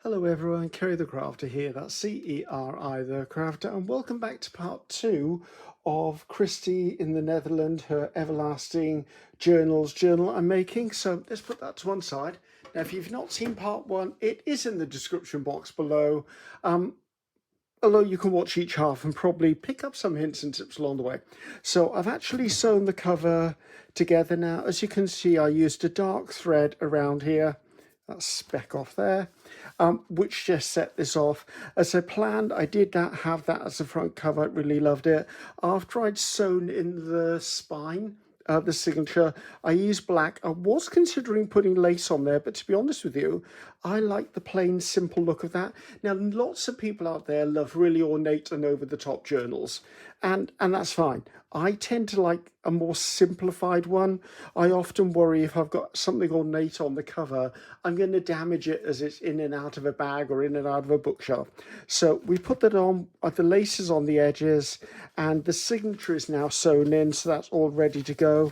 Hello everyone, Ceri the Crafter here, that's C-E-R-I the Crafter, and welcome back to part 2 of Christy in the Netherlands, her everlasting journal I'm making. So let's put that to one side. Now if you've not seen part 1, it is in the description box below, although you can watch each half and probably pick up some hints and tips along the way. So I've actually sewn the cover together now. As you can see, I used a dark thread around here. That's speck off there, which just set this off. As I planned, I did have that as a front cover. I really loved it. After I'd sewn in the spine, the signature, I used black. I was considering putting lace on there, but to be honest with you, I like the plain, simple look of that. Now, lots of people out there love really ornate and over-the-top journals, and that's fine. I tend to like a more simplified one. I often worry if I've got something ornate on the cover, I'm going to damage it as it's in and out of a bag or in and out of a bookshelf. So we put that on, the laces on the edges, and the signature is now sewn in, so that's all ready to go.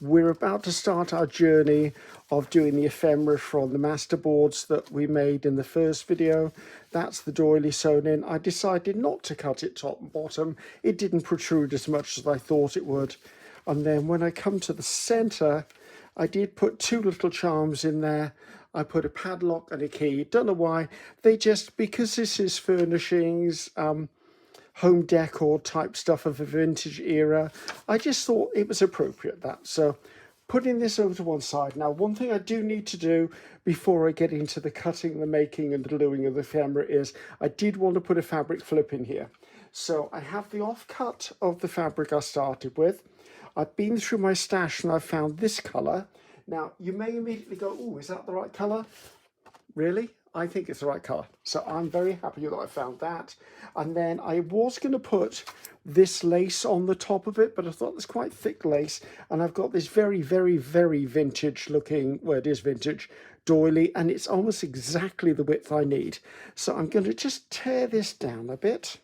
We're about to start our journey of doing the ephemera from the master boards that we made in the first video. That's the doily sewn in. I decided not to cut it top and bottom. It didn't protrude as much as I thought it would. And then when I come to the center, I did put two little charms in there. I put a padlock and a key. Don't know why. They just, because this is furnishings, home decor type stuff of a vintage era, I just thought it was appropriate that. So putting this over to one side. Now, one thing I do need to do before I get into the cutting, the making and the gluing of the ephemera is I did want to put a fabric flip in here. So I have the offcut of the fabric I started with. I've been through my stash and I've found this colour. Now, you may immediately go, oh, is that the right colour? Really? I think it's the right colour. So I'm very happy that I found that. And then I was going to put this lace on the top of it, but I thought it's quite thick lace. And I've got this very, very, very vintage looking, well, it is vintage, doily, and it's almost exactly the width I need. So I'm going to just tear this down a bit.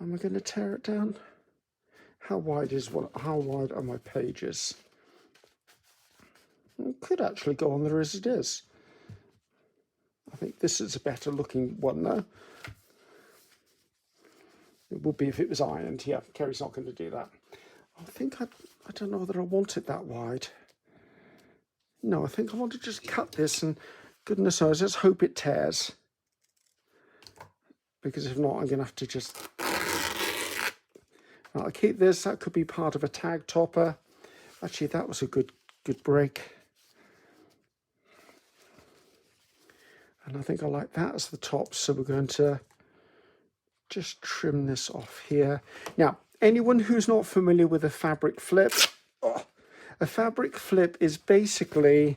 Am I going to tear it down? How wide are my pages? It could actually go on there as it is. I think this is a better looking one though. It would be if it was ironed. Yeah, Ceri's not going to do that. I think I don't know whether I want it that wide. No, I think I want to just cut this, and goodness knows, let's hope it tears. Because if not, I'm going to have to just... I'll keep this. That could be part of a tag topper. Actually, that was a good break. And I think I like that as the top, so we're going to just trim this off here. Now, anyone who's not familiar with a fabric flip, a fabric flip is basically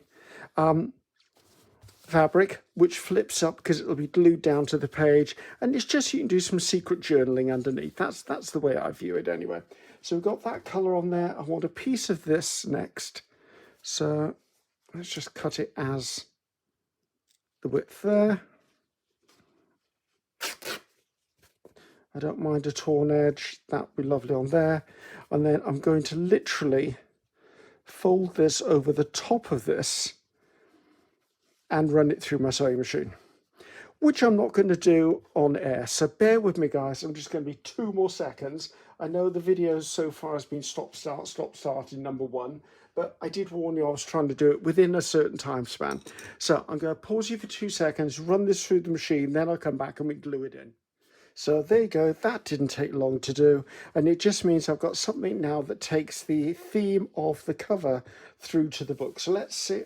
fabric which flips up because it'll be glued down to the page, and it's just you can do some secret journaling underneath. That's the way I view it anyway. So we've got that colour on there. I want a piece of this next, so let's just cut it as the width there. I don't mind a torn edge, that would be lovely on there. And then I'm going to literally fold this over the top of this and run it through my sewing machine, which I'm not going to do on air. So bear with me, guys. I'm just going to be 2 more seconds. I know the video so far has been stop, start in number 1, but I did warn you I was trying to do it within a certain time span. So I'm going to pause you for 2 seconds, run this through the machine, then I'll come back and we glue it in. So there you go, that didn't take long to do, and it just means I've got something now that takes the theme of the cover through to the book. So let's see,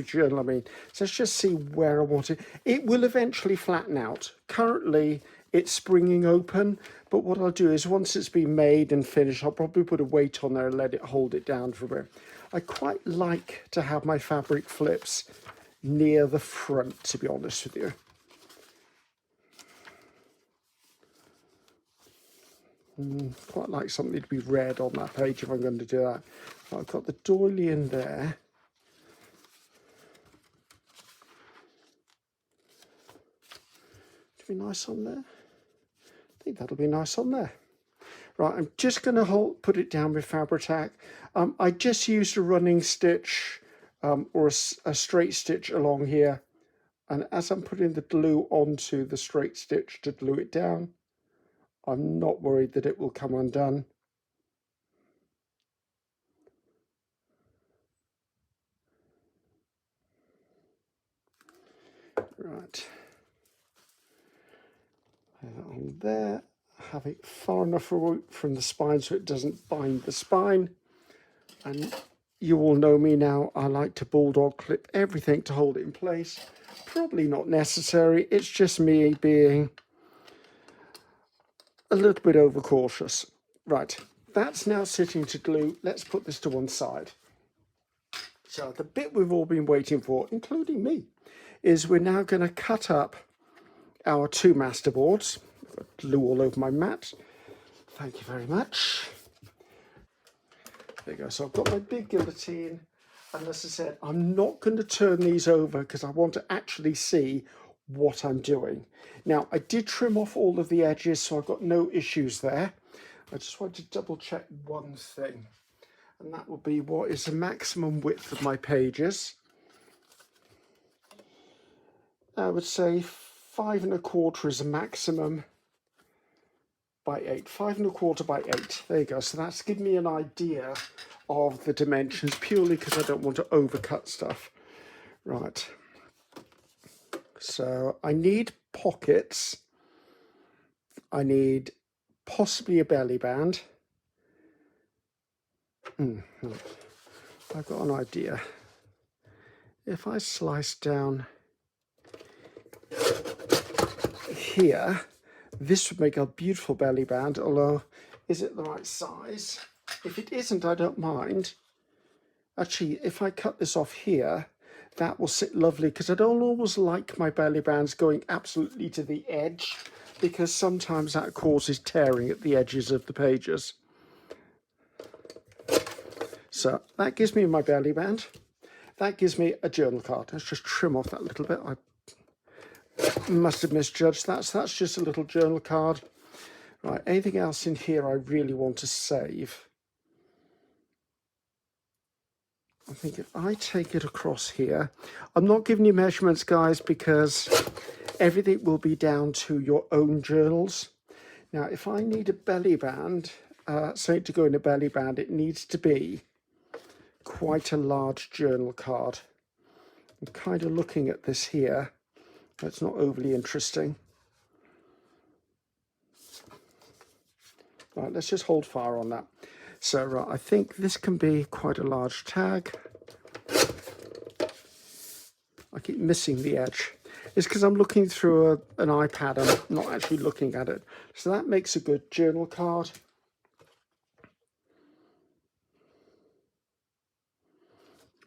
journal I mean. So let's just see where I want it. It will eventually flatten out. Currently it's springing open, but what I'll do is once it's been made and finished, I'll probably put a weight on there and let it hold it down for a bit. I quite like to have my fabric flips near the front, to be honest with you. Quite like something to be read on that page if I'm going to do that. I've got the doily in there. It'll be nice on there. I think that'll be nice on there. Right, I'm just going to put it down with Fabri-Tac. I just used a running stitch or a straight stitch along here And as I'm putting the glue onto the straight stitch to glue it down, I'm not worried that it will come undone. Right. On there, have it far enough away from the spine so it doesn't bind the spine. And you all know me now, I like to bulldog clip everything to hold it in place. Probably not necessary, it's just me being a little bit overcautious. Right, that's now sitting to glue. Let's put this to one side. So the bit we've all been waiting for, including me, is we're now going to cut up our 2 master boards. I've got glue all over my mat. Thank you very much. There you go. So I've got my big guillotine. And as I said, I'm not going to turn these over because I want to actually see what I'm doing. Now, I did trim off all of the edges, so I've got no issues there. I just want to double check one thing, and that will be what is the maximum width of my pages. I would say 5 1/4 is a maximum by 8. 5 1/4 by 8. There you go. So that's given me an idea of the dimensions, purely because I don't want to overcut stuff. Right. So I need pockets. I need possibly a belly band. I've got an idea. If I slice down here, this would make a beautiful belly band, although is it the right size? If it isn't, I don't mind. Actually, if I cut this off here, that will sit lovely, because I don't always like my belly bands going absolutely to the edge, because sometimes that causes tearing at the edges of the pages. So that gives me my belly band. That gives me a journal card. Let's just trim off that little bit. I must have misjudged that. So that's just a little journal card. Right, anything else in here I really want to save? I think if I take it across here, I'm not giving you measurements, guys, because everything will be down to your own journals. Now, if I need a belly band, something to go in a belly band, it needs to be quite a large journal card. I'm kind of looking at this here. That's not overly interesting. Right, let's just hold fire on that. So, right, I think this can be quite a large tag. I keep missing the edge. It's because I'm looking through an iPad and I'm not actually looking at it. So that makes a good journal card.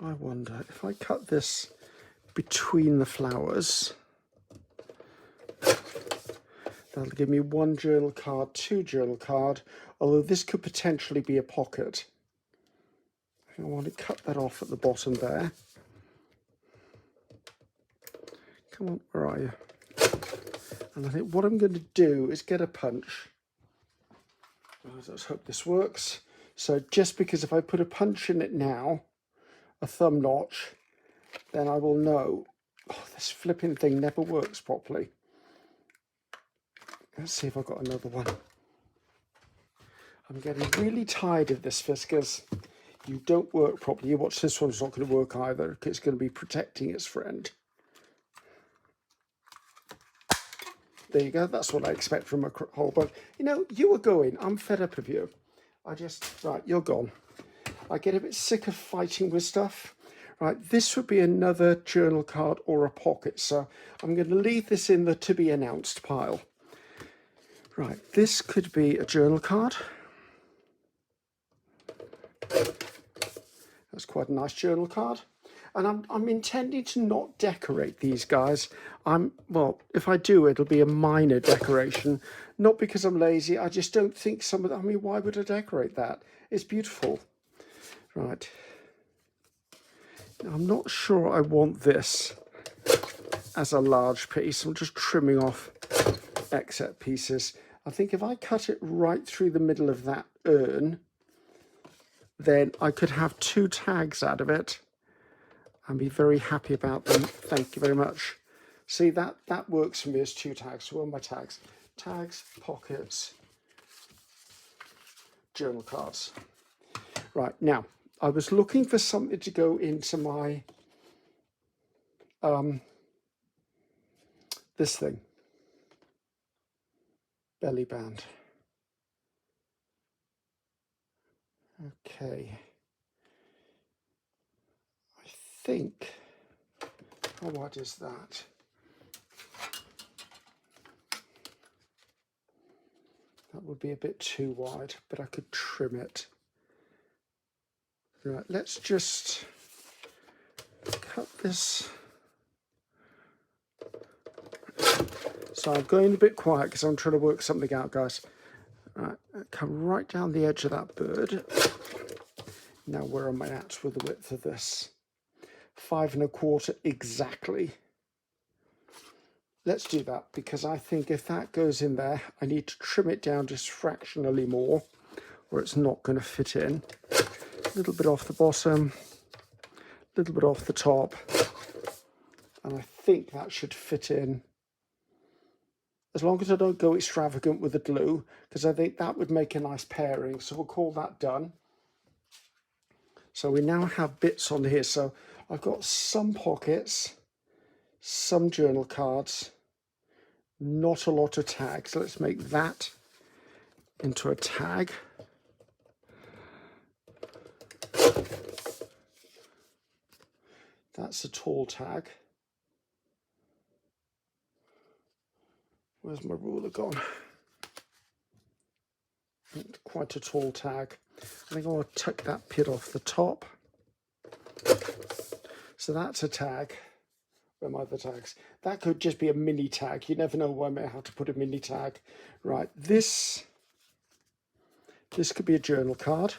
I wonder if I cut this between the flowers, that'll give me 1 journal card, 2 journal card, although this could potentially be a pocket. I want to cut that off at the bottom there. Come on, where are you? And I think what I'm going to do is get a punch. Let's hope this works. So just because if I put a punch in it now, a thumb notch, then I will know, oh, this flipping thing never works properly. Let's see if I've got another one. I'm getting really tired of this, Fiskars. You don't work properly. You watch this one, it's not going to work either. It's going to be protecting its friend. There you go. That's what I expect from a whole bunch. You know, you were going. I'm fed up of you. Right, you're gone. I get a bit sick of fighting with stuff. Right, this would be another journal card or a pocket. So I'm going to leave this in the to be announced pile. Right, this could be a journal card. That's quite a nice journal card. And I'm intending to not decorate these guys. Well, if I do, it'll be a minor decoration. Not because I'm lazy, I just don't think some of them, I mean, why would I decorate that? It's beautiful. Right. Now, I'm not sure I want this as a large piece. I'm just trimming off excess pieces. I think if I cut it right through the middle of that urn, then I could have 2 tags out of it and be very happy about them. Thank you very much. See, that works for me as 2 tags. So what are my tags? Tags, pockets, journal cards. Right, now, I was looking for something to go into my, this thing, belly band. Okay. I think, how wide is that? That would be a bit too wide, but I could trim it. Right, let's just cut this. So I'm going a bit quiet because I'm trying to work something out, guys. Right, come right down the edge of that bird. Now, where am I at with the width of this? 5 1/4 exactly. Let's do that, because I think if that goes in there, I need to trim it down just fractionally more, or it's not going to fit in. A little bit off the bottom, a little bit off the top, and I think that should fit in. As long as I don't go extravagant with the glue, because I think that would make a nice pairing. So we'll call that done. So we now have bits on here. So I've got some pockets, some journal cards, not a lot of tags. Let's make that into a tag. That's a tall tag. Where's my ruler gone? Quite a tall tag. I think I'll tuck that pit off the top. So that's a tag. Where are my other tags? That could just be a mini tag. You never know when I may have to put a mini tag. Right, this could be a journal card.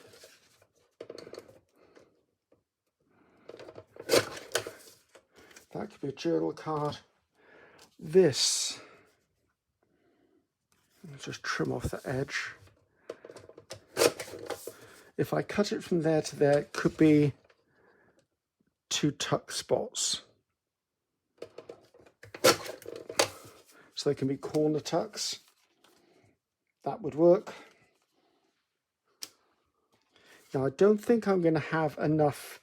That could be a journal card. This, let's just trim off the edge. If I cut it from there to there, it could be 2 tuck spots. So they can be corner tucks. That would work. Now, I don't think I'm going to have enough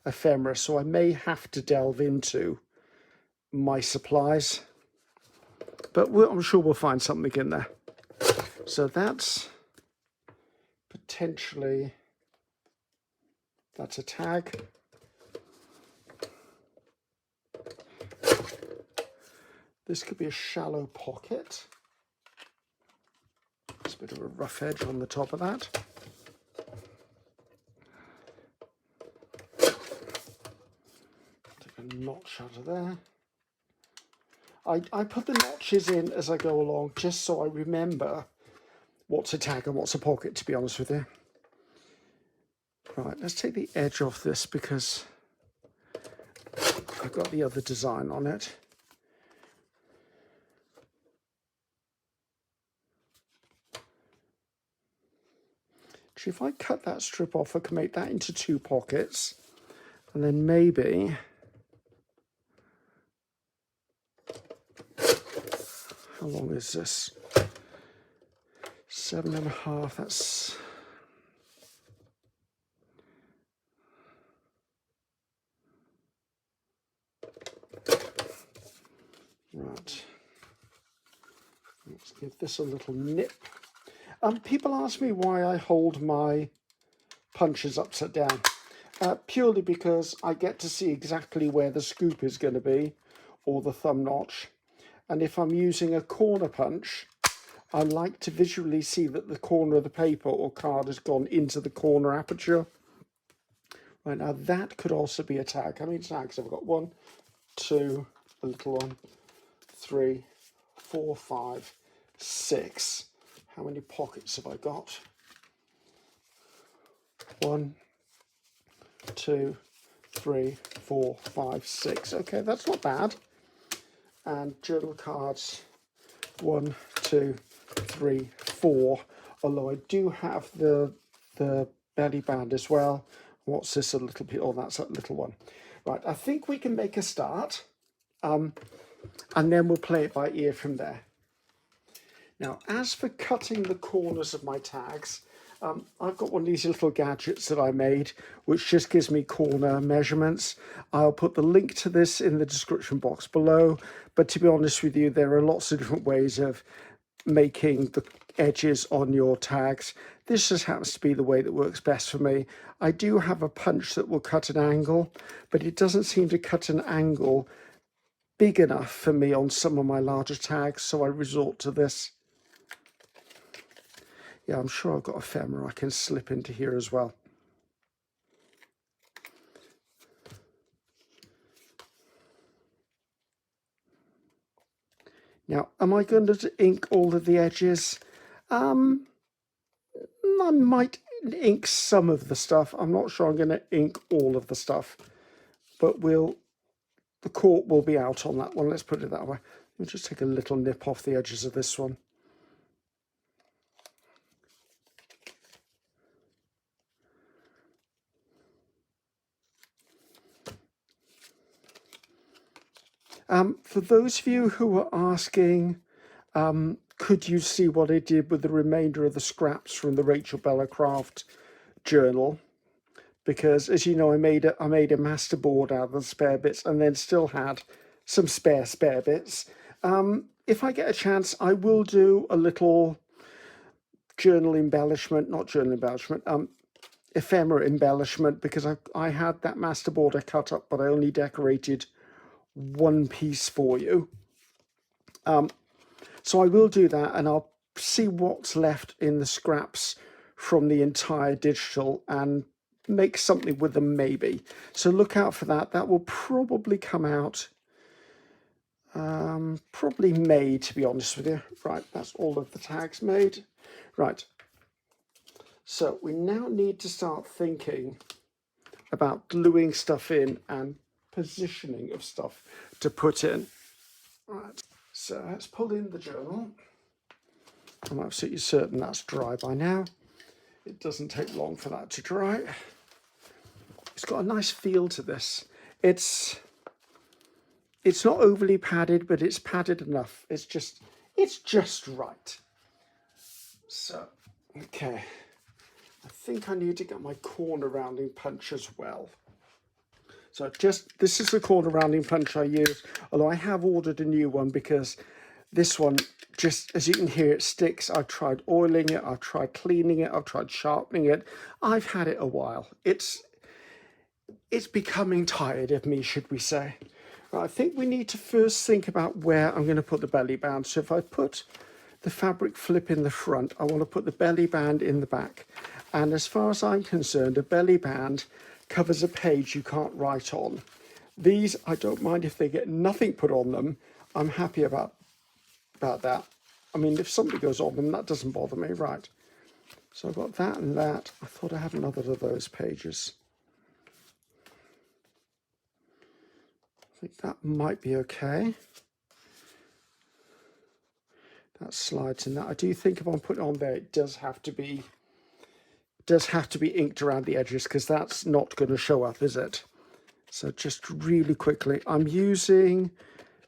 ephemera, so I may have to delve into my supplies. But I'm sure we'll find something in there. So that's potentially, that's a tag. This could be a shallow pocket. There's a bit of a rough edge on the top of that. Take a notch out of there. I put the notches in as I go along just so I remember what's a tag and what's a pocket, to be honest with you. Right, let's take the edge off this because I've got the other design on it. Actually, if I cut that strip off, I can make that into 2 pockets. And then maybe, how long is this? 7 1/2, that's, right. Let's give this a little nip. People ask me why I hold my punches upside down. Purely because I get to see exactly where the scoop is going to be, or the thumb notch. And if I'm using a corner punch, I like to visually see that the corner of the paper or card has gone into the corner aperture. Right, now that could also be a tag. How many tags have I got? 1, 2, a little one, 3, 4, 5, 6. How many pockets have I got? 1, 2, 3, 4, 5, 6. Okay, that's not bad. And journal cards, 1, 2, 3, 4. Although I do have the belly band as well. What's this, a little bit? Oh, that's a little one. Right, I think we can make a start. and then we'll play it by ear from there. Now, as for cutting the corners of my tags, I've got one of these little gadgets that I made, which just gives me corner measurements. I'll put the link to this in the description box below, but to be honest with you, there are lots of different ways of making the edges on your tags. This just happens to be the way that works best for me. I do have a punch that will cut an angle, but it doesn't seem to cut an angle big enough for me on some of my larger tags, so I resort to this. Yeah, I'm sure I've got a ephemera I can slip into here as well. Now, am I going to ink all of the edges? I might ink some of the stuff. I'm not sure I'm going to ink all of the stuff, but the cork will be out on that one. Let's put it that way. Let me just take a little nip off the edges of this one. For those of you who are asking, could you see what I did with the remainder of the scraps from the Rachel Bella Craft journal? Because, as you know, I made a master board out of the spare bits, and then still had some spare bits. If I get a chance, I will do a little journal embellishment, not journal embellishment, ephemera embellishment, because I had that master board I cut up, but I only decorated one piece for you. So I will do that, and I'll see what's left in the scraps from the entire digital and make something with them maybe. So look out for that. That will probably come out probably May, to be honest with you. Right, that's all of the tags made. Right, so we now need to start thinking about gluing stuff in and positioning of stuff to put in. Right, so let's pull in the journal. I'm absolutely certain that's dry by now. It doesn't take long for that to dry. It's got a nice feel to this. It's not overly padded, but it's padded enough. It's just right. So, okay. I think I need to get my corner rounding punch as well. So this is the corner rounding punch I use, although I have ordered a new one because this one, just as you can hear, it sticks. I've tried oiling it, I've tried cleaning it, I've tried sharpening it. I've had it a while. It's becoming tired of me, should we say. Right, I think we need to first think about where I'm going to put the belly band. So if I put the fabric flip in the front, I want to put the belly band in the back. And as far as I'm concerned, a belly band covers a page you can't write on. These, I don't mind if they get nothing put on them. I'm happy about that. I mean, if something goes on them, that doesn't bother me, right? So I've got that and that. I thought I had another of those pages. I think that might be okay. That slides in that. I do think if I'm putting it on there, it does have to be inked around the edges, because that's not going to show up, is it? So just really quickly, I'm using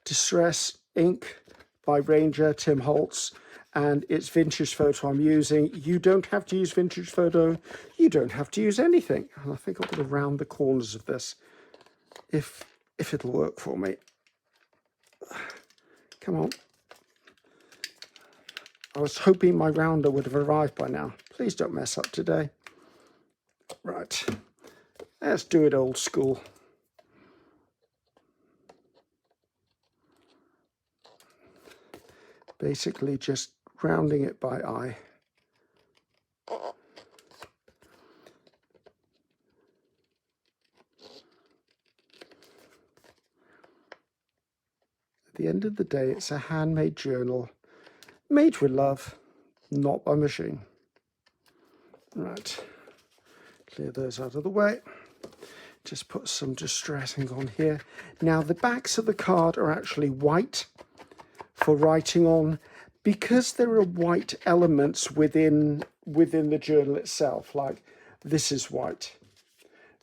Distress ink by Ranger Tim Holtz, and it's Vintage Photo I'm using. You don't have to use Vintage Photo. You don't have to use anything. And I think I'm going to round the corners of this, if it'll work for me. Come on. I was hoping my rounder would have arrived by now. Please don't mess up today. Right, let's do it old school. Basically just rounding it by eye. At the end of the day, it's a handmade journal, made with love, not by machine. Right, clear those out of the way. Just put some Distress ink on here. Now the backs of the card are actually white for writing on, because there are white elements within the journal itself. Like this is white,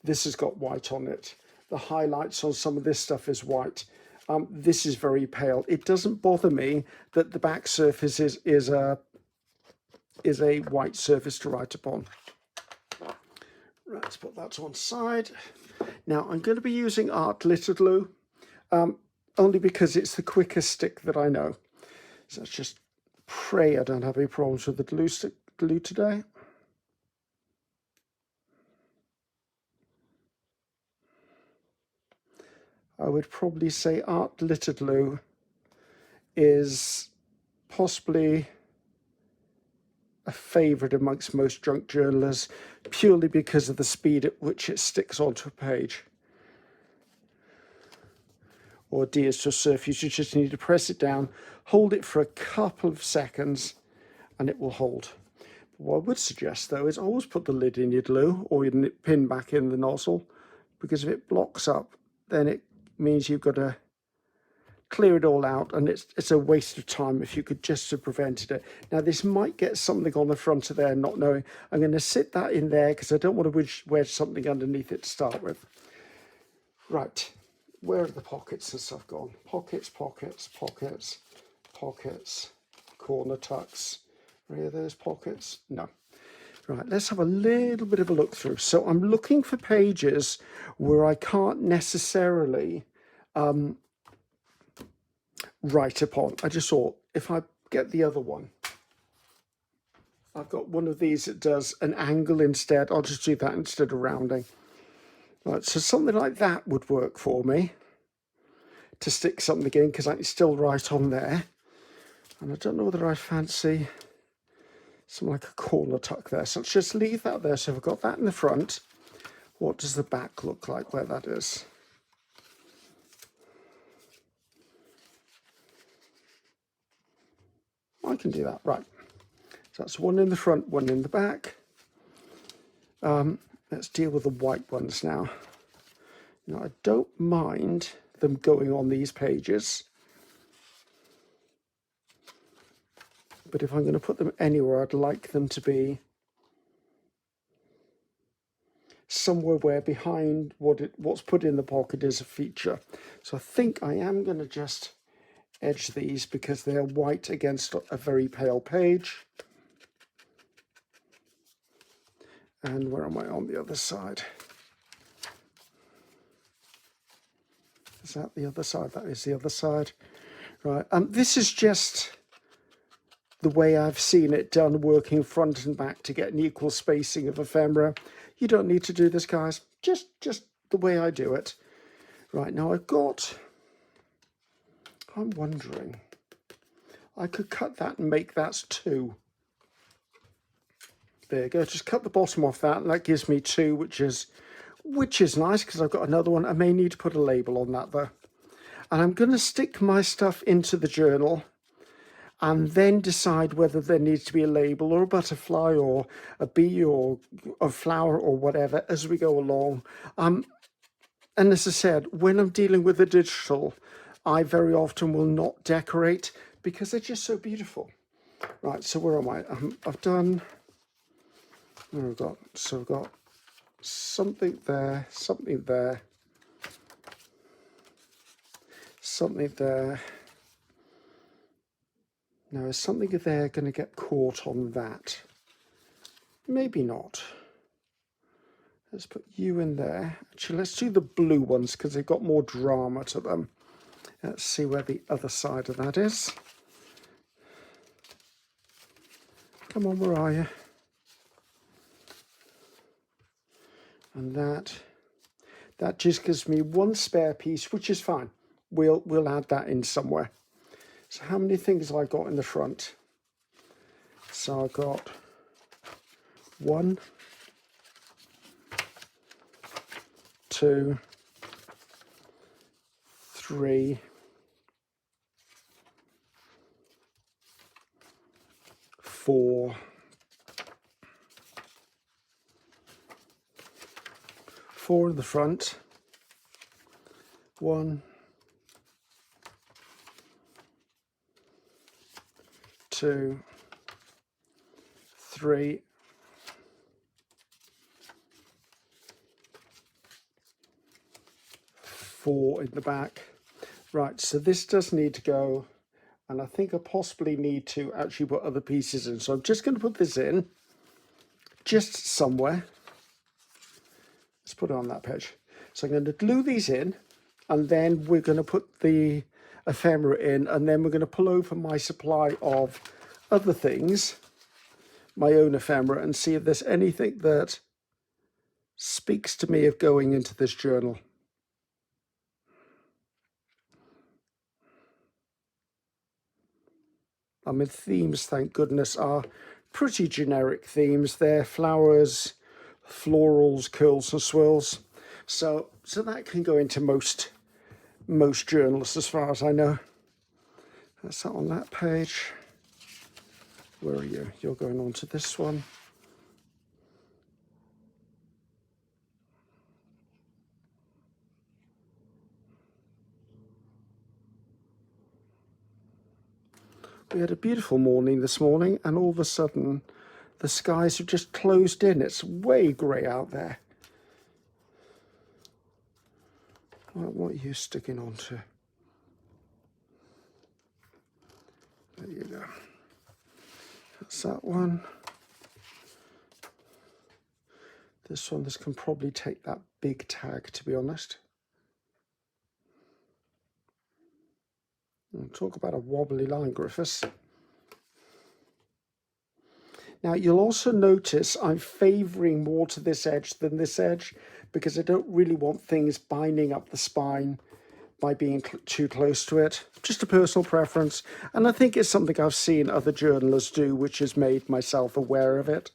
this has got white on it, the highlights on some of this stuff is white. This is very pale. It doesn't bother me that the back surface is a white surface to write upon. Right, let's put that to one side. Now I'm going to be using art glitter glue, only because it's the quickest stick that I know. So let's just pray I don't have any problems with the glue today. I would probably say art glitter glue is possibly a favourite amongst most junk journalists, purely because of the speed at which it sticks onto a page or adheres to a surface. You just need to press it down, hold it for a couple of seconds, and it will hold. What I would suggest, though, is always put the lid in your glue or your pin back in the nozzle, because if it blocks up, then it means you've got to clear it all out, and it's a waste of time if you could just have prevented it. Now this might get something on the front of there, not knowing. I'm going to sit that in there because I don't want to wedge something underneath it to start with. Right, where are the pockets and stuff gone? Pockets, pockets, pockets, pockets, corner tucks. Are those pockets? No. Right, let's have a little bit of a look through. So I'm looking for pages where I can't necessarily write upon. I just thought, if I get the other one, I've got one of these that does an angle instead. I'll just do that instead of rounding. Right, so something like that would work for me to stick something in, because I can still write on there. And I don't know whether I fancy something like a corner tuck there. So let's just leave that there. So if I've got that in the front, what does the back look like where that is? I can do that, right. So that's one in the front, one in the back. Let's deal with the white ones now. Now, I don't mind them going on these pages, but if I'm going to put them anywhere, I'd like them to be somewhere where behind what's put in the pocket is a feature. So I think I am going to just edge these because they're white against a very pale page. And where am I on the other side? Is that the other side? That is the other side. Right. This is just the way I've seen it done, working front and back to get an equal spacing of ephemera. You don't need to do this, guys. Just the way I do it. Right, now I'm wondering, I could cut that and make that 2. There you go, just cut the bottom off that, and that gives me 2, which is nice, because I've got another one. I may need to put a label on that, though. And I'm going to stick my stuff into the journal and then decide whether there needs to be a label or a butterfly or a bee or a flower or whatever as we go along. And as I said, when I'm dealing with the digital, I very often will not decorate because they're just so beautiful. Right, so where am I? I've done, what have I got? So I've got something there, something there, something there. Now, is something there going to get caught on that? Maybe not. Let's put you in there. Actually, let's do the blue ones because they've got more drama to them. Let's see where the other side of that is. Come on, where are you? And that just gives me one spare piece, which is fine. We'll add that in somewhere. So how many things have I got in the front? So I've got 1, 2, 3, 4, 4 in the front. 1, 2, 3, 4 in the back. Right, so this does need to go, and I think I possibly need to actually put other pieces in. So I'm just going to put this in, just somewhere. Let's put it on that page. So I'm going to glue these in, and then we're going to put the ephemera in, and then we're going to pull over my supply of other things, my own ephemera, and see if there's anything that speaks to me of going into this journal. I mean, themes, thank goodness, are pretty generic themes. They're flowers, florals, curls and swirls. So that can go into most journals as far as I know. That's that on that page. Where are you? You're going on to this one. We had a beautiful morning this morning, and all of a sudden the skies have just closed in. It's way grey out there. What are you sticking on to? There you go. That's that one. This one, this can probably take that big tag, to be honest. We'll talk about a wobbly line, Griffiths. Now, you'll also notice I'm favouring more to this edge than this edge, because I don't really want things binding up the spine by being too close to it. Just a personal preference, and I think it's something I've seen other journalists do, which has made myself aware of it.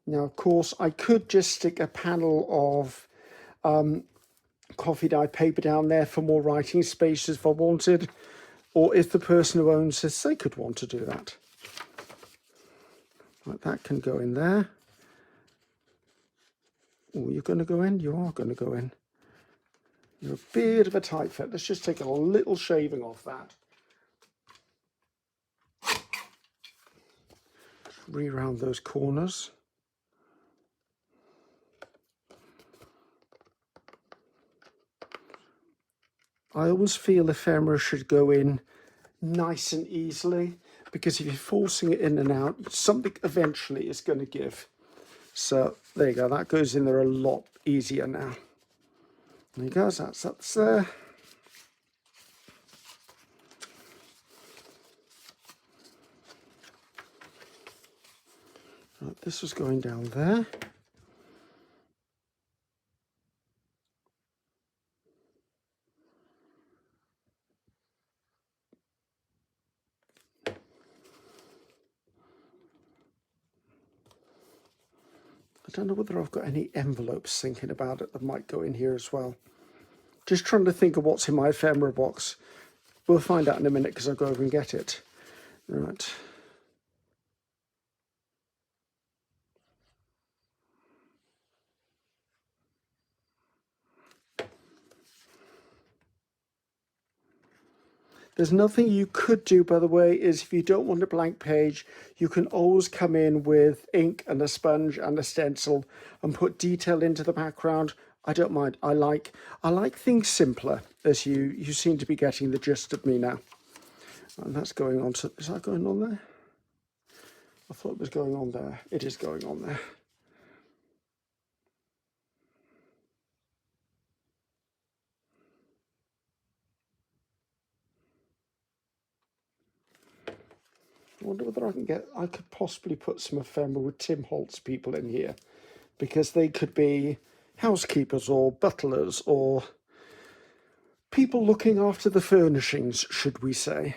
Now, of course, I could just stick a panel of coffee dyed paper down there for more writing space if I wanted, or if the person who owns this, they could want to do that. Right, that can go in there. Oh, you're going to go in? You are going to go in. You're a bit of a tight fit. Let's just take a little shaving off that. Just re-round those corners. I always feel ephemera should go in nice and easily, because if you're forcing it in and out, something eventually is going to give. So there you go, that goes in there a lot easier now. There you go, that's there. Right, this was going down there. I don't know whether I've got any envelopes thinking about it that might go in here as well. Just trying to think of what's in my ephemera box. We'll find out in a minute because I'll go over and get it. Right. There's nothing you could do, by the way, is if you don't want a blank page, you can always come in with ink and a sponge and a stencil and put detail into the background. I don't mind. I like things simpler, as you seem to be getting the gist of me now. And that's going on to, is that going on there? I thought it was going on there. It is going on there. I wonder whether I could possibly put some ephemera with Tim Holtz people in here, because they could be housekeepers or butlers or people looking after the furnishings, should we say.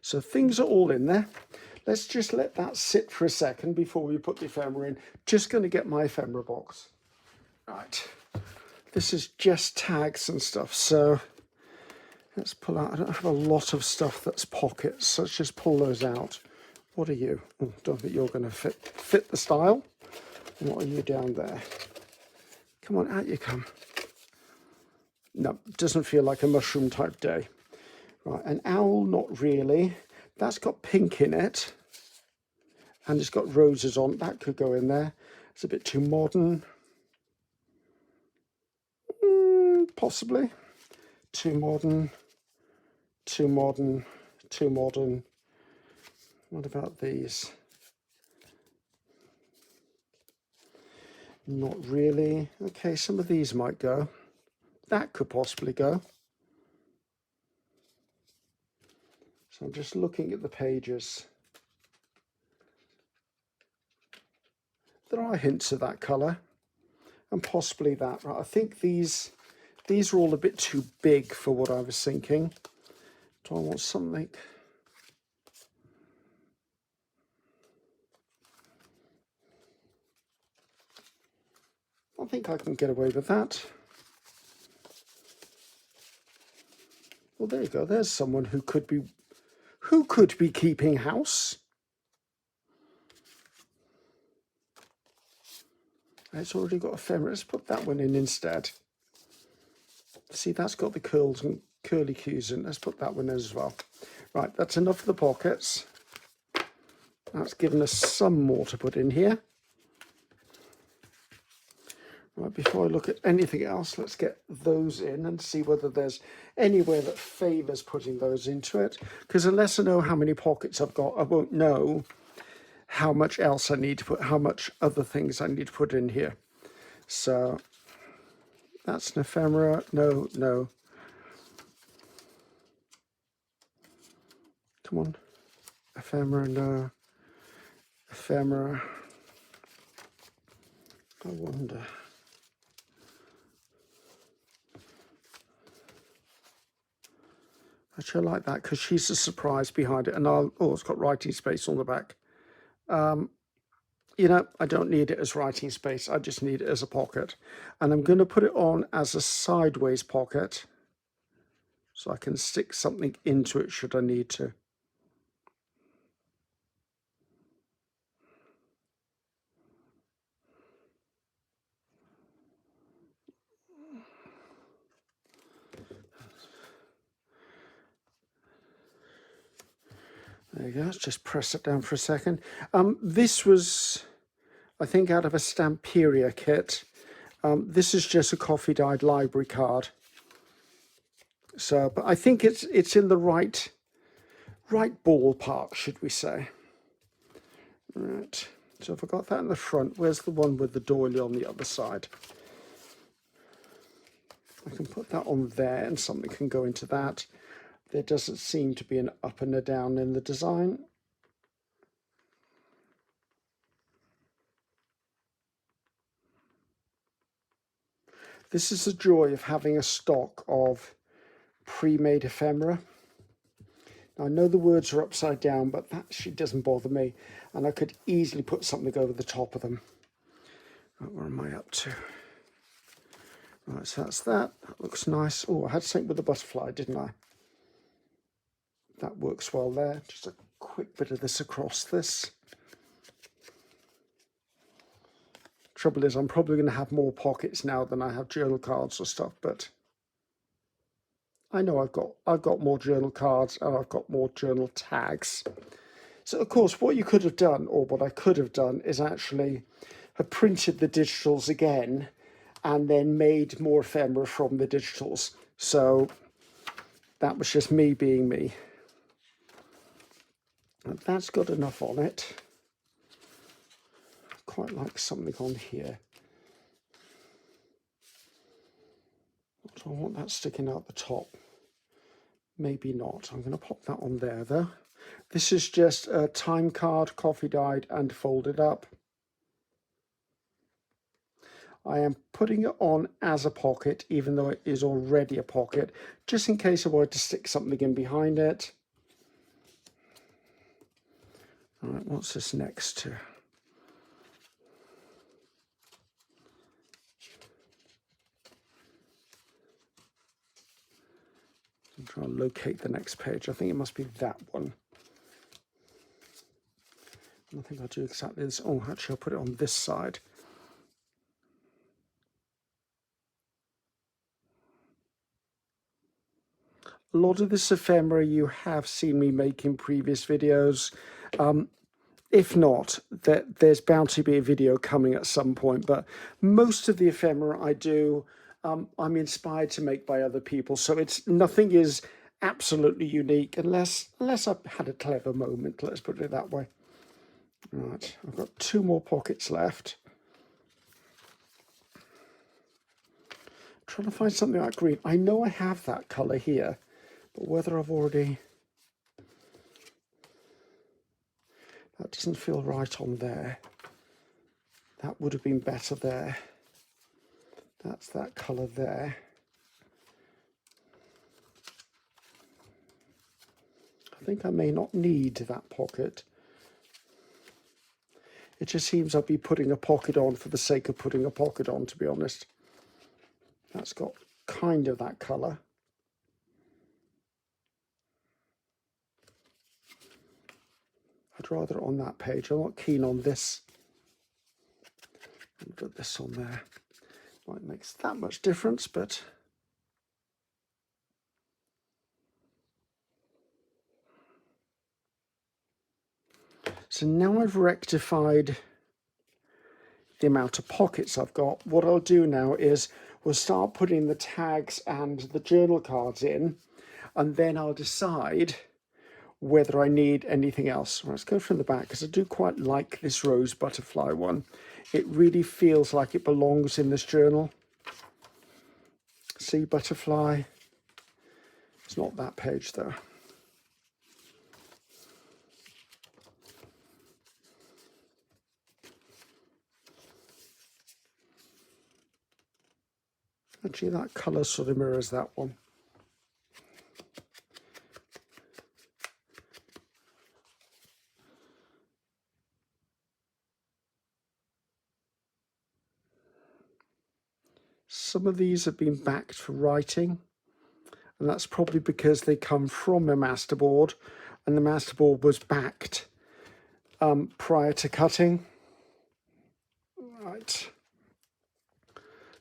So things are all in there. Let's just let that sit for a second before we put the ephemera in. Just going to get my ephemera box. Right, this is just tags and stuff, so let's pull out. I don't have a lot of stuff that's pockets, so let's just pull those out. What are you? Oh, don't think you're going to fit the style. What are you down there? Come on, out you come. No, doesn't feel like a mushroom type day. Right, an owl, not really. That's got pink in it. And it's got roses on. That could go in there. It's a bit too modern. Possibly. Too modern. Too modern. Too modern. What about these? Not really. Okay, some of these might go. That could possibly go. So I'm just looking at the pages. There are hints of that colour, and possibly that. Right, I think these are all a bit too big for what I was thinking. Do I want something? I think I can get away with that. Well, there you go. There's someone who could be keeping house. It's already got ephemera. Let's put that one in instead. See, that's got the curls and curly cues in. Let's put that one in as well. Right, that's enough of the pockets. That's given us some more to put in here. Right, before I look at anything else, let's get those in and see whether there's anywhere that favours putting those into it. Because unless I know how many pockets I've got, I won't know how much else I need to put, how much other things I need to put in here. So that's an ephemera. No, no. Come on. Ephemera, no. Ephemera. I wonder. Actually, I like that because she's a surprise behind it. And oh, it's got writing space on the back. You know, I don't need it as writing space. I just need it as a pocket. And I'm going to put it on as a sideways pocket so I can stick something into it should I need to. There you go. Let's just press it down for a second. This was, I think, out of a Stamperia kit. This is just a coffee-dyed library card. So, but I think it's in the right ballpark, should we say? Right. So if I got that in the front, where's the one with the doily on the other side? I can put that on there, and something can go into that. There doesn't seem to be an up and a down in the design. This is the joy of having a stock of pre-made ephemera. Now, I know the words are upside down, but that actually doesn't bother me, and I could easily put something over the top of them. Right, where am I up to? Right, so that's that. That looks nice. Oh, I had something with the butterfly, didn't I? That works well there. Just a quick bit of this across this. Trouble is, I'm probably going to have more pockets now than I have journal cards or stuff, but I know I've got more journal cards and I've got more journal tags. So of course, what you could have done, or what I could have done, is actually have printed the digitals again and then made more ephemera from the digitals. So that was just me being me. And that's got enough on it. I quite like something on here. Do I want that sticking out the top? Maybe not. I'm going to pop that on there though. This is just a time card, coffee dyed and folded up. I am putting it on as a pocket, even though it is already a pocket, just in case I wanted to stick something in behind it. All right, what's this next to? I'm trying to locate the next page. I think it must be that one. I think I'll do exactly this. Oh, actually, I'll put it on this side. A lot of this ephemera you have seen me make in previous videos. If not, there's bound to be a video coming at some point, but most of the ephemera I do, I'm inspired to make by other people, so nothing is absolutely unique unless I've had a clever moment, let's put it that way. Right, I've got 2 more pockets left. Trying to find something like green. I know I have that colour here, but whether I've already... That doesn't feel right on there. That would have been better there. That's that colour there. I think I may not need that pocket. It just seems I'll be putting a pocket on for the sake of putting a pocket on, to be honest. That's got kind of that colour. I'd rather on that page. I'm not keen on this. I'll put this on there. Might make that much difference, but so now I've rectified the amount of pockets I've got. What I'll do now is we'll start putting the tags and the journal cards in, and then I'll decide whether I need anything else. Let's go from the back, because I do quite like this rose butterfly one. It really feels like it belongs in this journal. See, butterfly. It's not that page though. Actually, that colour sort of mirrors that one. Some of these have been backed for writing, and that's probably because they come from a masterboard, and the masterboard was backed prior to cutting. Right.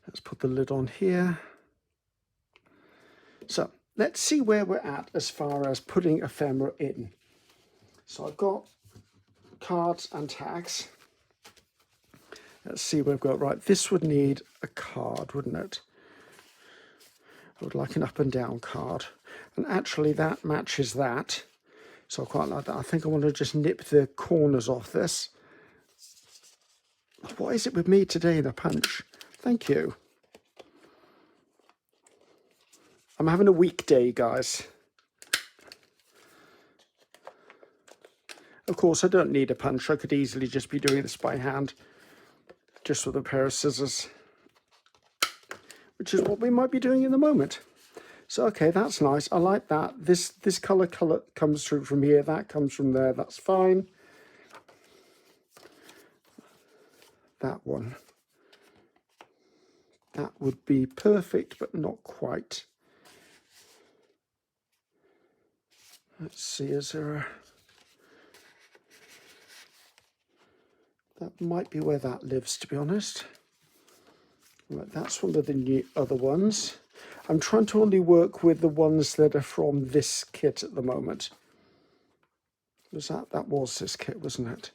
Let's put the lid on here. So let's see where we're at as far as putting ephemera in. So I've got cards and tags. Let's see what we've got. Right, this would need a card, wouldn't it? I would like an up and down card. And actually that matches that. So I quite like that. I think I want to just nip the corners off this. What is it with me today in a punch? Thank you. I'm having a weekday, guys. Of course, I don't need a punch. I could easily just be doing this by hand, just with a pair of scissors, which is what we might be doing in the moment. So, okay, that's nice. I like that. This colour comes through from here. That comes from there. That's fine. That one. That would be perfect, but not quite. Let's see, is there a... That might be where that lives, to be honest. Right, that's one of the other ones. I'm trying to only work with the ones that are from this kit at the moment. That was this kit, wasn't it?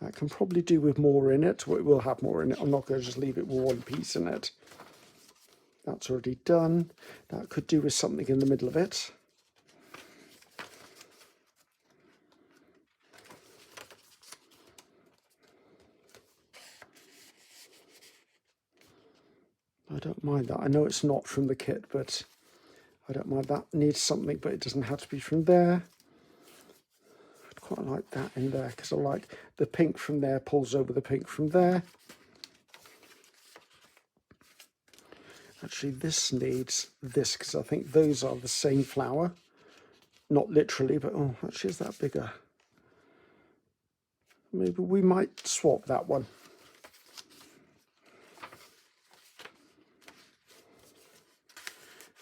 That can probably do with more in it. Well, it will have more in it. I'm not going to just leave it with one piece in it. That's already done. That could do with something in the middle of it. I don't mind that. I know it's not from the kit, but I don't mind. That needs something, but it doesn't have to be from there. I'd quite like that in there, because I like the pink from there pulls over the pink from there. Actually, this needs this, because I think those are the same flower. Not literally, but oh, actually, is that bigger? Maybe we might swap that one.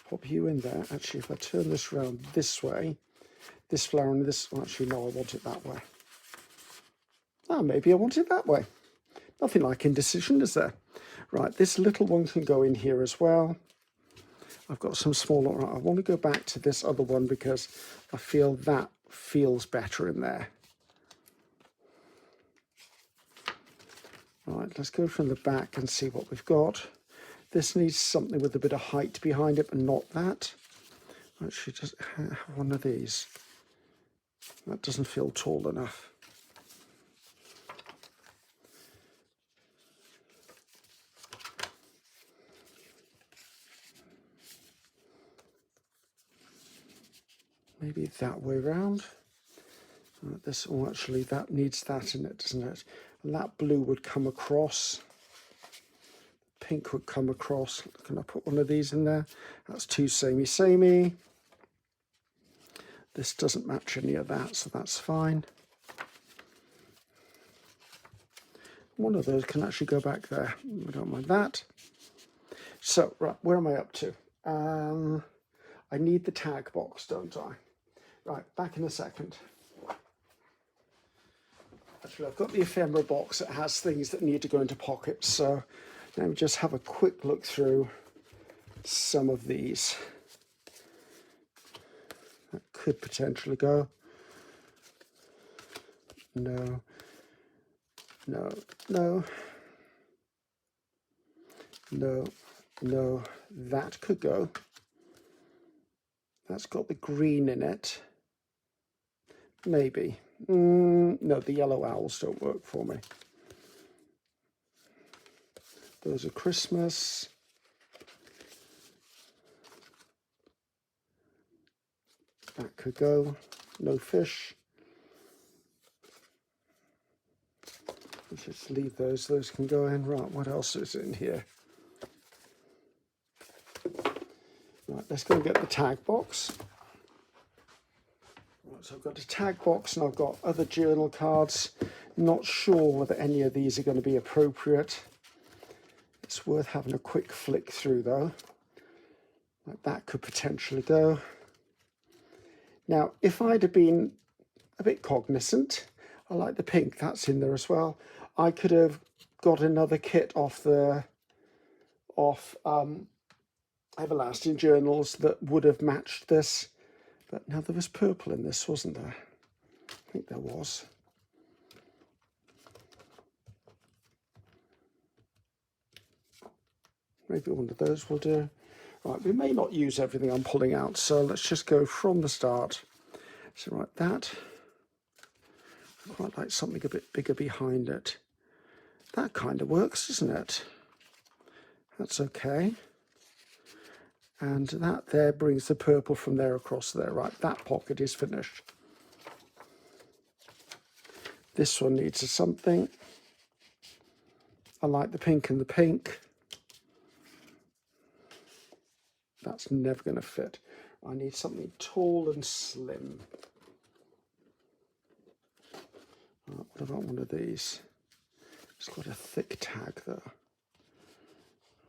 Pop you in there. Actually, if I turn this around this way, this flower and this, well, actually, no, I want it that way. Ah, maybe I want it that way. Nothing like indecision, is there? Right, this little one can go in here as well. I've got some smaller. I want to go back to this other one because I feel that feels better in there. Right, let's go from the back and see what we've got. This needs something with a bit of height behind it, but not that. Actually, just have one of these. That doesn't feel tall enough. Maybe that way round. This, oh, actually, that needs that in it, doesn't it? And that blue would come across. Pink would come across. Can I put one of these in there? That's too samey. This doesn't match any of that, so that's fine. One of those can actually go back there. We don't mind that. So, right, where am I up to? I need the tag box, don't I? Right, back in a second. Actually, I've got the ephemera box that has things that need to go into pockets, so let me just have a quick look through some of these. That could potentially go. No. That could go. That's got the green in it. Maybe. No, the yellow owls don't work for me. Those are Christmas. That could go. No fish. Let's just leave those. Those can go in. Right, what else is in here? Right, let's go and get the tag box. Right, so I've got a tag box and I've got other journal cards. Not sure whether any of these are going to be appropriate. It's worth having a quick flick through though. Like that could potentially go. Now, if I'd have been a bit cognizant, I like the pink, that's in there as well. I could have got another kit off Everlasting Journals that would have matched this. But now there was purple in this, wasn't there? I think there was. Maybe one of those will do. Right, we may not use everything I'm pulling out, so let's just go from the start. So right, that. I quite like something a bit bigger behind it. That kind of works, doesn't it? That's okay. And that there brings the purple from there across there. Right, that pocket is finished. This one needs something. I like the pink and the pink. That's never going to fit. I need something tall and slim. What about one of these? It's got a thick tag though.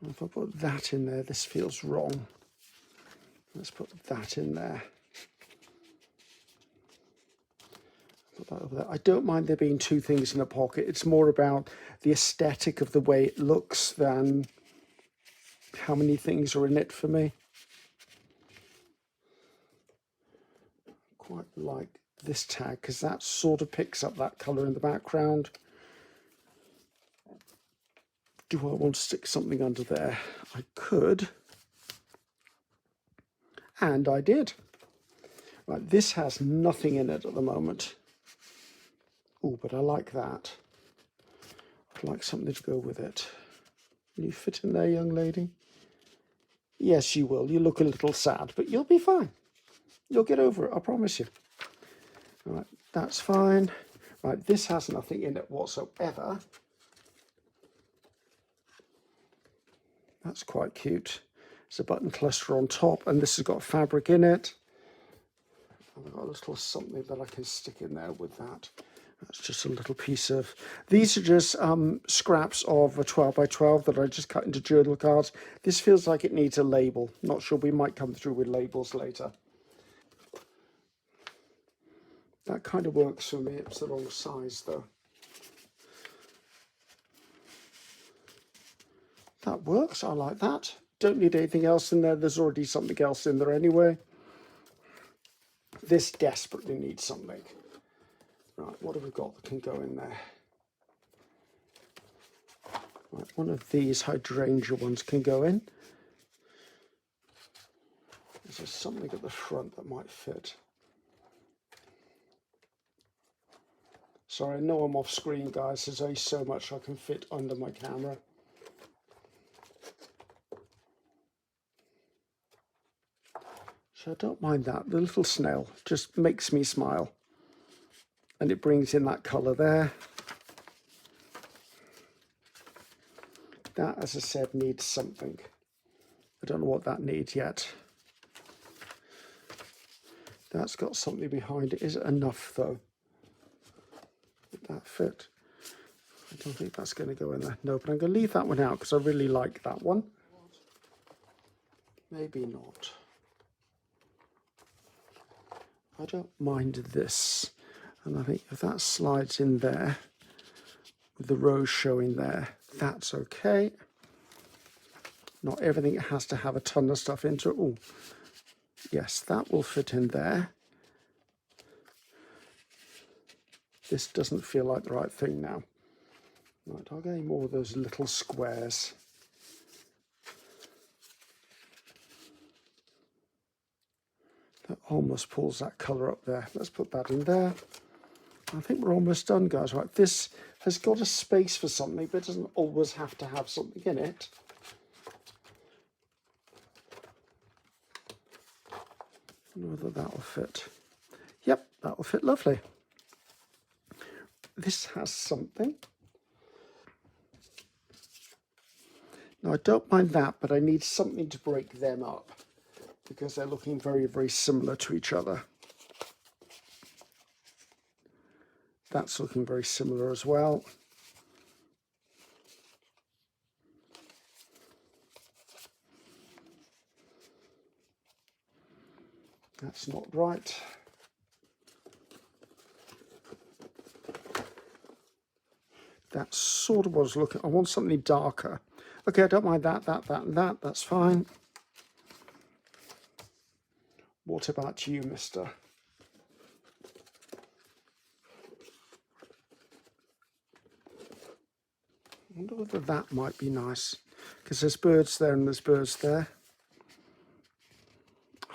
If I put that in there, this feels wrong. Let's put that in there. Put that over there. I don't mind there being two things in a pocket. It's more about the aesthetic of the way it looks than how many things are in it for me. Quite like this tag because that sort of picks up that colour in the background. Do I want to stick something under there? I could. And I did. Right, this has nothing in it at the moment. Oh, but I like that. I'd like something to go with it. Will you fit in there, young lady? Yes, you will. You look a little sad, but you'll be fine. You'll get over it, I promise you. Right, that's fine. Right, this has nothing in it whatsoever. That's quite cute. It's a button cluster on top, and this has got fabric in it. I've got a little something that I can stick in there with that. That's just a little piece of... These are just scraps of a 12 by 12 that I just cut into journal cards. This feels like it needs a label. Not sure, we might come through with labels later. That kind of works for me. It's the wrong size though. That works, I like that. Don't need anything else in there, there's already something else in there anyway. This desperately needs something. Right, what have we got that can go in there? Right, one of these hydrangea ones can go in. Is there something at the front that might fit? Sorry, I know I'm off screen, guys. There's only so much I can fit under my camera. So I don't mind that. The little snail just makes me smile. And it brings in that colour there. That, as I said, needs something. I don't know what that needs yet. That's got something behind it. Is it enough, though? Would that fit? I don't think that's going to go in there. No, but I'm going to leave that one out because I really like that one. Maybe not. I don't mind this. And I think if that slides in there, with the rose showing there, that's okay. Not everything has to have a ton of stuff into it. Oh, yes, that will fit in there. This doesn't feel like the right thing now. Right, I'll get any more of those little squares. That almost pulls that colour up there. Let's put that in there. I think we're almost done, guys. Right, this has got a space for something, but it doesn't always have to have something in it. I wonder whether that will fit. Yep, that will fit lovely. This has something. Now, I don't mind that, but I need something to break them up because they're looking very, very similar to each other. That's looking very similar as well. That's not right. That's sort of what I was looking. I want something darker. Okay, I don't mind that, and that. That's fine. What about you, mister? I wonder whether that might be nice, because there's birds there and there's birds there.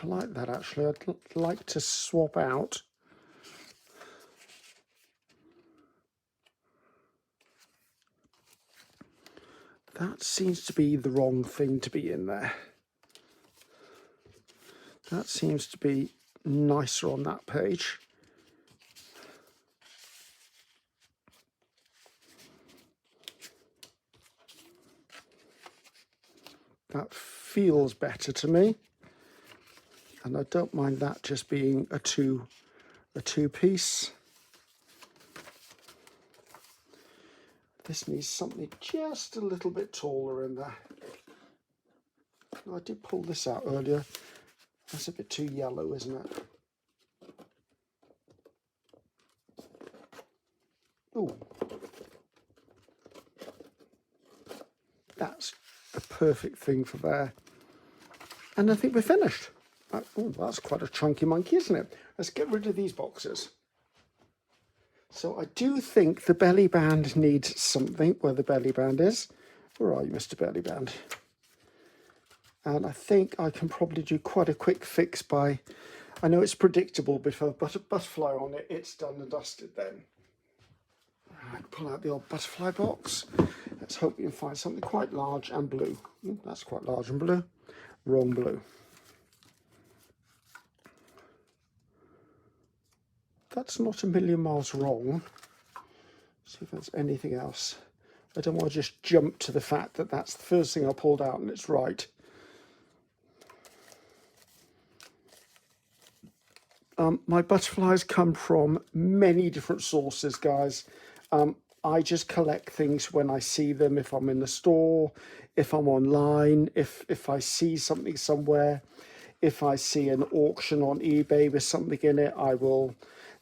I like that, actually. I'd like to swap out. That seems to be the wrong thing to be in there. That seems to be nicer on that page. That feels better to me. And I don't mind that just being a two-piece. This needs something just a little bit taller in there. I did pull this out earlier. That's a bit too yellow, isn't it? Ooh. That's the perfect thing for there. And I think we're finished. Oh, that's quite a chunky monkey, isn't it? Let's get rid of these boxes. So I do think the belly band needs something, where the belly band is. Where are you, Mr. Belly Band? And I think I can probably do quite a quick fix by, I know it's predictable, but if I put a butterfly on it, it's done and dusted then. Right, pull out the old butterfly box. Let's hope we can find something quite large and blue. That's quite large and blue. Wrong blue. That's not a million miles wrong. See if there's anything else. I don't want to just jump to the fact that that's the first thing I pulled out and it's right. My butterflies come from many different sources, guys. I just collect things when I see them, if I'm in the store, if I'm online, if I see something somewhere, if I see an auction on eBay with something in it, I will.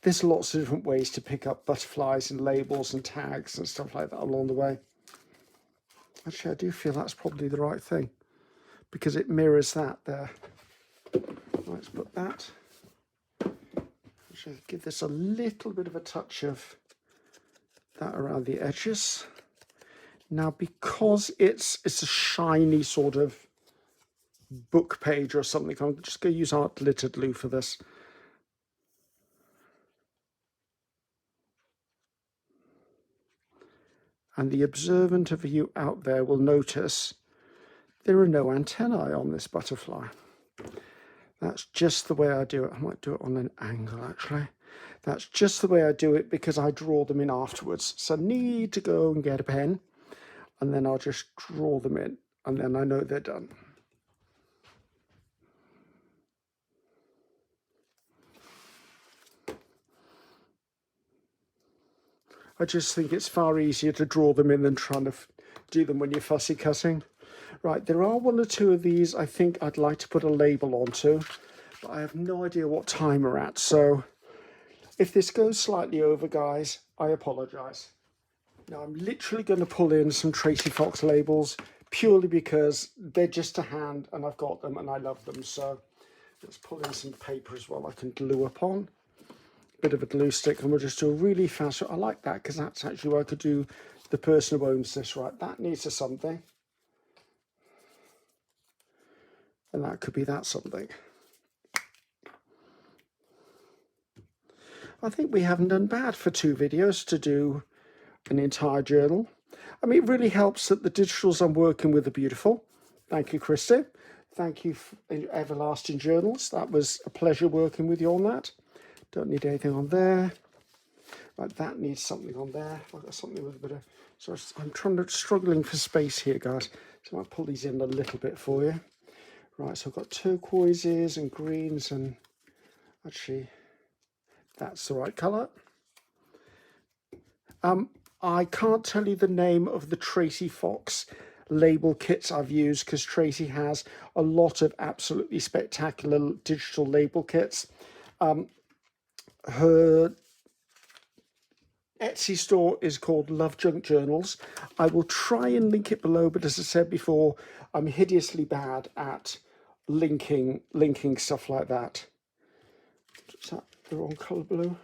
There's lots of different ways to pick up butterflies and labels and tags and stuff like that along the way. Actually, I do feel that's probably the right thing because it mirrors that there. Let's put that. Actually, give this a little bit of a touch of that around the edges. Now, because it's a shiny sort of book page or something, I'm just going to use art glitter glue for this. And the observant of you out there will notice there are no antennae on this butterfly. That's just the way I do it. I might do it on an angle, actually. That's just the way I do it because I draw them in afterwards. So I need to go and get a pen, and then I'll just draw them in, and then I know they're done. I just think it's far easier to draw them in than trying to do them when you're fussy cutting. Right, there are one or two of these I think I'd like to put a label onto, but I have no idea what time we're at. So if this goes slightly over, guys, I apologise. Now I'm literally going to pull in some Tracy Fox labels purely because they're just to hand and I've got them and I love them. So let's pull in some paper as well I can glue upon. Bit of a glue stick, and we'll just do a really fast. I like that because that's actually where I could do the person who owns this. Right, that needs a something, and that could be that something. I think we haven't done bad for 2 videos to do an entire journal. I mean, it really helps that the digitals I'm working with are beautiful. Thank you, Christy. Thank you, Everlasting Journals. That was a pleasure working with you on that. Don't need anything on there. Right, that needs something on there. I've got something with a bit of... So I'm struggling for space here, guys. So I'll pull these in a little bit for you. Right, so I've got turquoises and greens, and actually that's the right colour. I can't tell you the name of the Tracy Fox label kits I've used because Tracy has a lot of absolutely spectacular digital label kits. Her Etsy store is called Love Junk Journals. I will try and link it below, but as I said before, I'm hideously bad at linking stuff like that. Is that the wrong colour blue?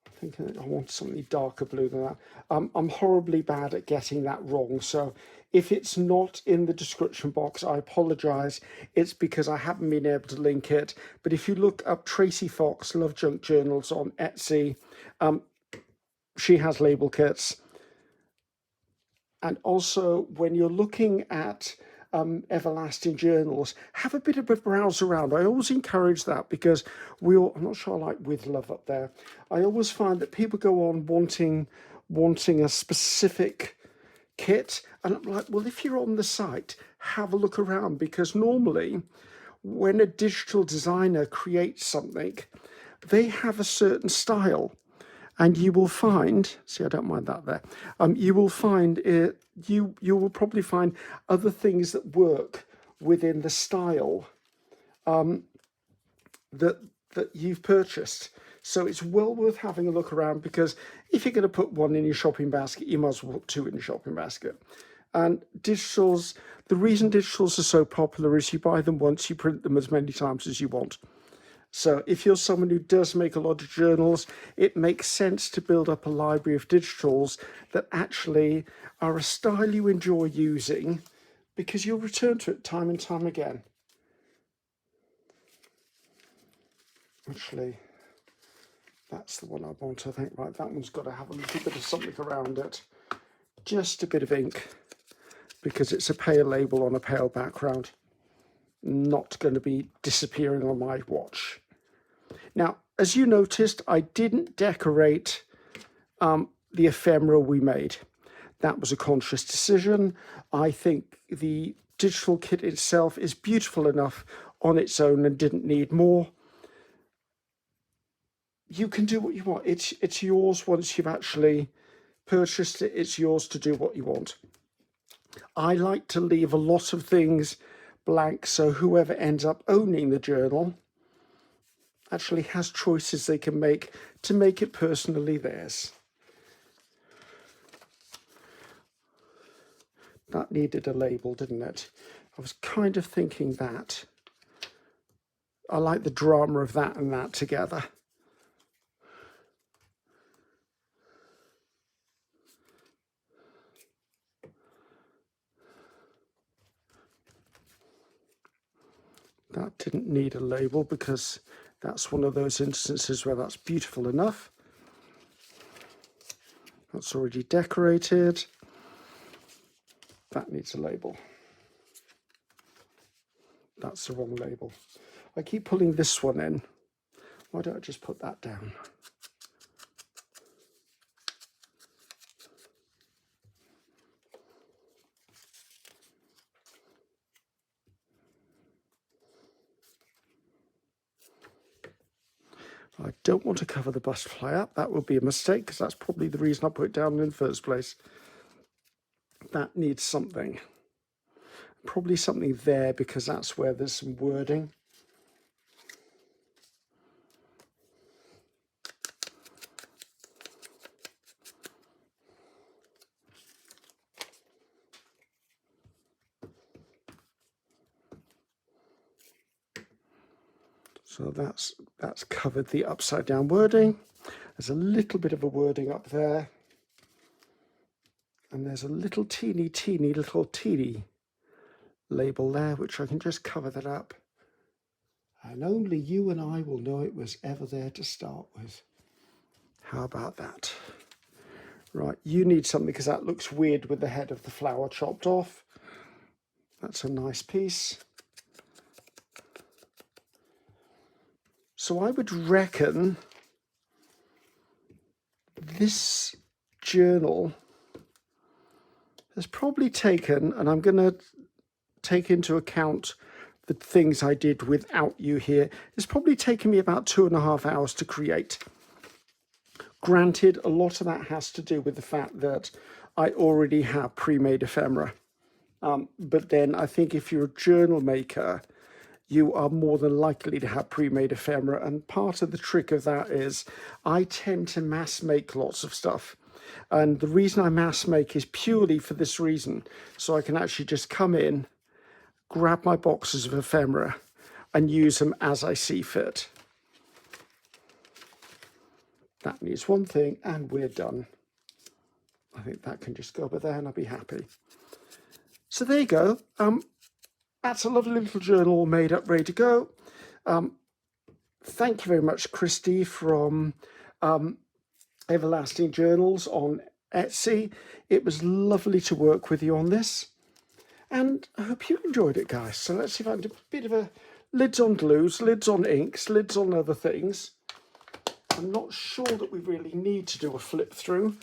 I think I want something darker blue than that. I'm horribly bad at getting that wrong, so if it's not in the description box, I apologise. It's because I haven't been able to link it. But if you look up Tracy Fox Love Junk Journals on Etsy, she has label kits. And also, when you're looking at Everlasting Journals, have a bit of a browse around. I always encourage that because I'm not sure I like with love up there. I always find that people go on wanting a specific kit, and I'm like, well, if you're on the site, have a look around, because normally when a digital designer creates something, they have a certain style. And you will find, see, I don't mind that there. You will find it. You will probably find other things that work within the style that you've purchased. So it's well worth having a look around, because if you're going to put one in your shopping basket, you might as well put 2 in your shopping basket. And digitals, the reason digitals are so popular is you buy them once, you print them as many times as you want. So if you're someone who does make a lot of journals, it makes sense to build up a library of digitals that actually are a style you enjoy using, because you'll return to it time and time again. Actually, that's the one I want, I think. Right, that one's got to have a little bit of something around it. Just a bit of ink, because it's a pale label on a pale background. Not going to be disappearing on my watch. Now, as you noticed, I didn't decorate the ephemera we made. That was a conscious decision. I think the digital kit itself is beautiful enough on its own and didn't need more. You can do what you want. It's yours once you've actually purchased it. It's yours to do what you want. I like to leave a lot of things blank, so whoever ends up owning the journal actually has choices they can make to make it personally theirs. That needed a label, didn't it? I was kind of thinking that. I like the drama of that and that together. That didn't need a label because that's one of those instances where that's beautiful enough. That's already decorated. That needs a label. That's the wrong label. I keep pulling this one in. Why don't I just put that down? I don't want to cover the butterfly up. That would be a mistake because that's probably the reason I put it down in the first place. That needs something. Probably something there because that's where there's some wording. So that's covered the upside down wording. There's a little bit of a wording up there. And there's a little teeny label there, which I can just cover that up. And only you and I will know it was ever there to start with. How about that? Right, you need something because that looks weird with the head of the flower chopped off. That's a nice piece. So I would reckon this journal has probably taken, and I'm going to take into account the things I did without you here, it's probably taken me about 2.5 hours to create. Granted, a lot of that has to do with the fact that I already have pre-made ephemera. But then I think if you're a journal maker, you are more than likely to have pre-made ephemera. And part of the trick of that is I tend to mass make lots of stuff. And the reason I mass make is purely for this reason. So I can actually just come in, grab my boxes of ephemera and use them as I see fit. That needs one thing and we're done. I think that can just go over there and I'll be happy. So there you go. That's a lovely little journal made up, ready to go. Thank you very much, Christy from Everlasting Journals on Etsy. It was lovely to work with you on this. And I hope you enjoyed it, guys. So let's see if I can do a bit of a lids on glues, lids on inks, lids on other things. I'm not sure that we really need to do a flip through,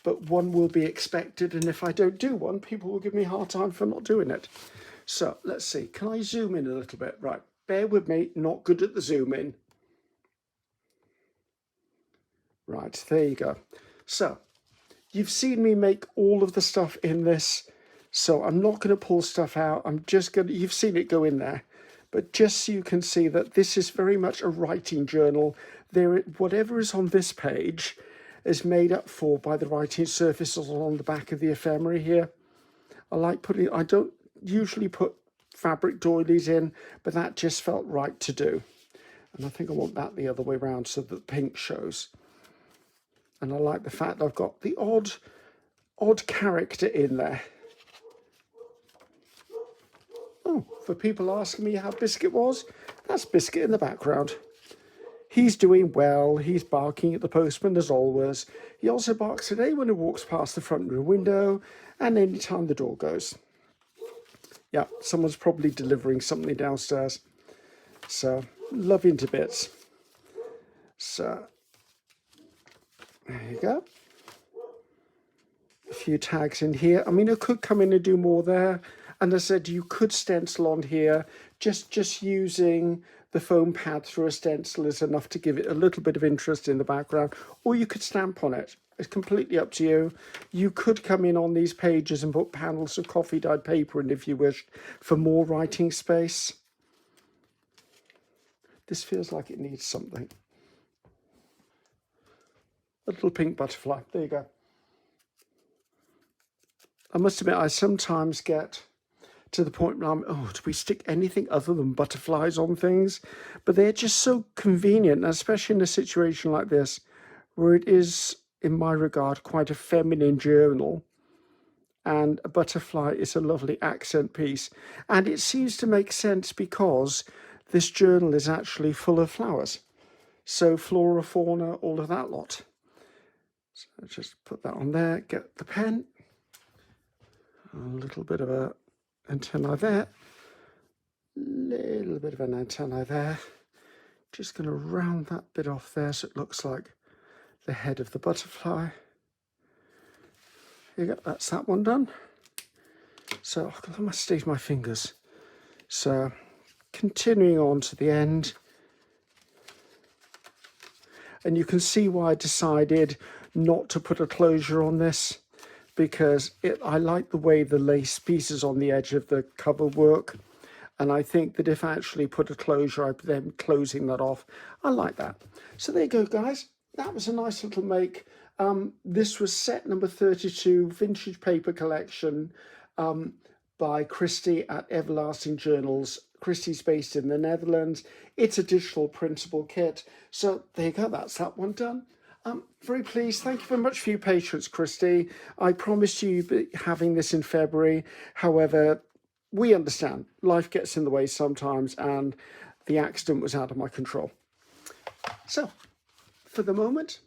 but one will be expected. And if I don't do one, people will give me a hard time for not doing it. So let's see. Can I zoom in a little bit? Right. Bear with me. Not good at the zoom in. Right. There you go. So you've seen me make all of the stuff in this. So I'm not going to pull stuff out. I'm just going to, you've seen it go in there. But just so you can see that this is very much a writing journal. Whatever is on this page is made up for by the writing surfaces on the back of the ephemera here. I don't usually put fabric doilies in, but that just felt right to do. And I think I want that the other way around so that the pink shows. And I like the fact I've got the odd character in there. Oh, for people asking me how Biscuit was, that's Biscuit in the background. He's doing well. He's barking at the postman as always. He also barks today when he walks past the front room window and any time the door goes. Yeah, someone's probably delivering something downstairs. So, love him to bits. So, there you go. A few tags in here. I mean, I could come in and do more there. And I said you could stencil on here. Just using the foam pad through a stencil is enough to give it a little bit of interest in the background. Or you could stamp on it. It's completely up to you. You could come in on these pages and put panels of coffee dyed paper in if you wished for more writing space. This feels like it needs something. A little pink butterfly. There you go. I must admit, I sometimes get to the point where I'm, oh, do we stick anything other than butterflies on things? But they're just so convenient, especially in a situation like this, where it is, in my regard, quite a feminine journal. And a butterfly is a lovely accent piece. And it seems to make sense because this journal is actually full of flowers. So flora, fauna, all of that lot. So just put that on there, get the pen. A little bit of a antennae there. Little bit of an antennae there. Just going to round that bit off there so it looks like the head of the butterfly. Here you go, that's that one done. So I must stage my fingers. So continuing on to the end. And you can see why I decided not to put a closure on this, because I like the way the lace pieces on the edge of the cover work. And I think that if I actually put a closure, I'd then closing that off. I like that. So there you go, guys. That was a nice little make. This was set number 32, Vintage Paper Collection by Christy at Everlasting Journals. Christy's based in the Netherlands. It's a digital printable kit. So there you go, that's that one done. Very pleased. Thank you very much for your patience, Christy. I promised you having this in February. However, we understand life gets in the way sometimes, and the accident was out of my control. So for the moment,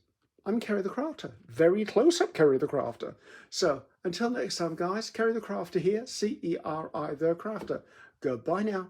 I'm Ceri the Crafter, very close up Ceri the Crafter. So until next time, guys, Ceri the Crafter here, Ceri the Crafter. Goodbye now.